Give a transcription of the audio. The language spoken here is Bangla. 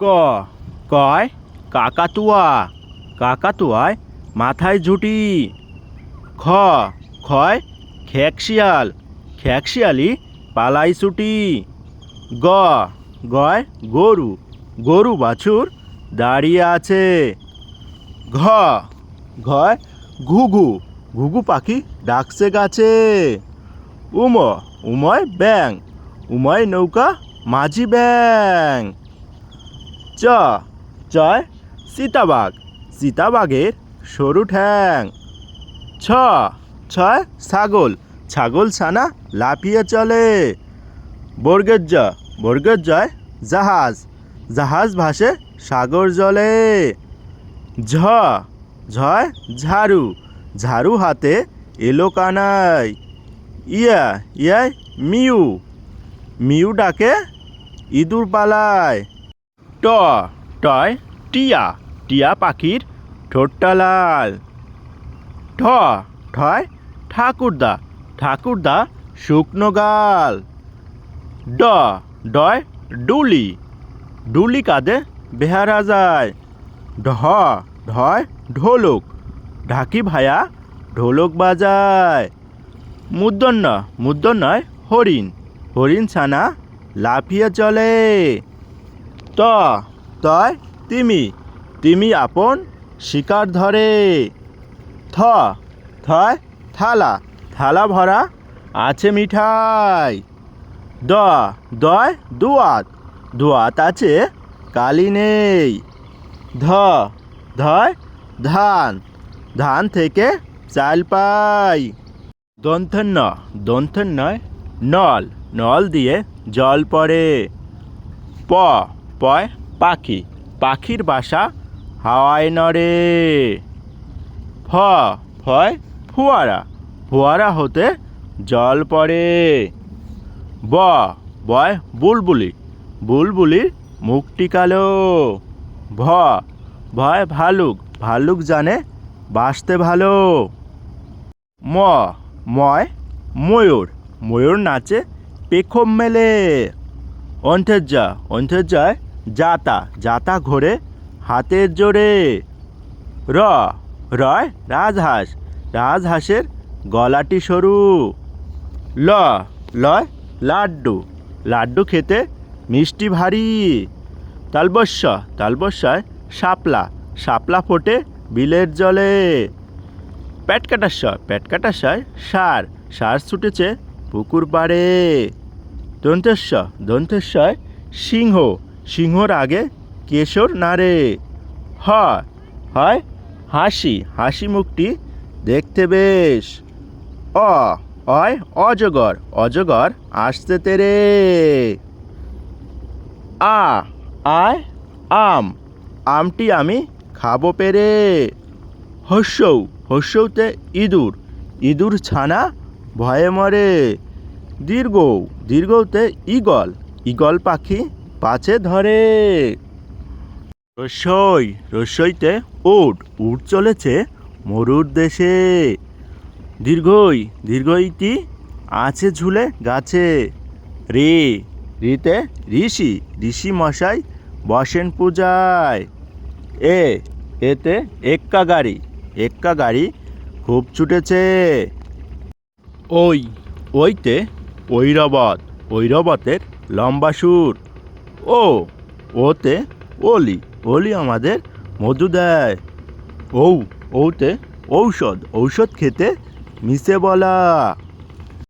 ক কয় কাকাতুয়া কাকাতুয়ায় মাথায় ঝুঁটি। খ খয় খেকশিয়াল খেকশিয়ালি পালাই ছুটি। গ গয় গরু গরু বাছুর দাঁড়িয়ে আছে। ঘ ঘয় ঘুঘু ঘুঘু পাখি ডাকছে গাছে। উম উময় ব্যাং উময় নৌকা মাঝি ব্যাং। চ চয় চিতাবাঘ চিতাবাঘের সরু ঠ্যাং। ছ ছয় ছাগল ছাগল ছানা লাফিয়ে চলে। বর্গের জয় জাহাজ জাহাজ ভাসে সাগর জলে। ঝ ঝয় ঝাড়ু ঝাড়ু হাতে এলো কানাই। ইয়া ইয়ায় মিউ মিউ ডাকে ইঁদুর পালায়। ট টয় টিয়া টিয়া পাখির ঠোঁটটা লাল। ঠ ঠয় ঠাকুরদা ঠাকুরদা শুকনো গাল। ড ডয় ডুলি ডুলি কাঁধে বেহারা যায়। ঢ ঢয় ঢোলক ঢাকি ভায়া ঢোলক বাজায়। মূর্ধন্যয় হরিণ হরিণ ছানা লাফিয়ে চলে। ত তয় তিমি তিমি আপন শিকার ধরে। থ থয় থালা থালা ভরা আছে মিঠাই। দ দয় দুয়াত দুয়াত আছে কালি নেই। ধ ধয় ধান ধান থেকে চাল পাই। দন্থন্যয় নল নল দিয়ে জল পড়ে। প পয় পাখি পাখির বাসা হাওয়ায় নড়ে। ফ ফয় ফোয়ারা ফোয়ারা হতে জল পড়ে। ব বয় বুলবুলি বুলবুলির মুখটি কালো। ভ ভয় ভালুক ভালুক জানে বাসতে ভালো। ম ময় ময়ূর ময়ূর নাচে পেখম মেলে। অন্ত্যের জাতা জাতা ঘোরে হাতের জোরে। র রয় রাজহাঁস রাজহাঁসের গলাটি সরু। ল লয় লাড্ডু লাড্ডু খেতে মিষ্টি ভারী। তালবস্যয় শাপলা শাপলা ফোটে বিলের জলে। প্যাটকাটাশয় ষাঁড় ষাঁড় ছুটেছে পুকুর পাড়ে। দন্তেশ্বয় সিংহ সিংহর আগে কেশর নাড়ে। হয় হাসি হাসি মুখটি দেখতে বেশ। অয় অজগর অজগর আসতে তেরে। আয় আম আমটি আমি খাবো পেরে। হস্যৌতে ইঁদুর ইঁদুর ছানা ভয়ে মরে। দীর্ঘতে ঈগল ঈগল পাখি পাছে ধরে। রস্যইতে উট উট চলেছে মরুর দেশে। দীর্ঘইতি আছে ঝুলে গাছে। রিতে ঋষি ঋষি মশাই বসেন পূজায়। এতে এক্কা গাড়ি খুব ছুটেছে। ওইতে ঐরাবতের লম্বা সুর। ওতে অলি আমাদের মধু দেয়। ঔতে ঔষধ খেতে মিশে বলা।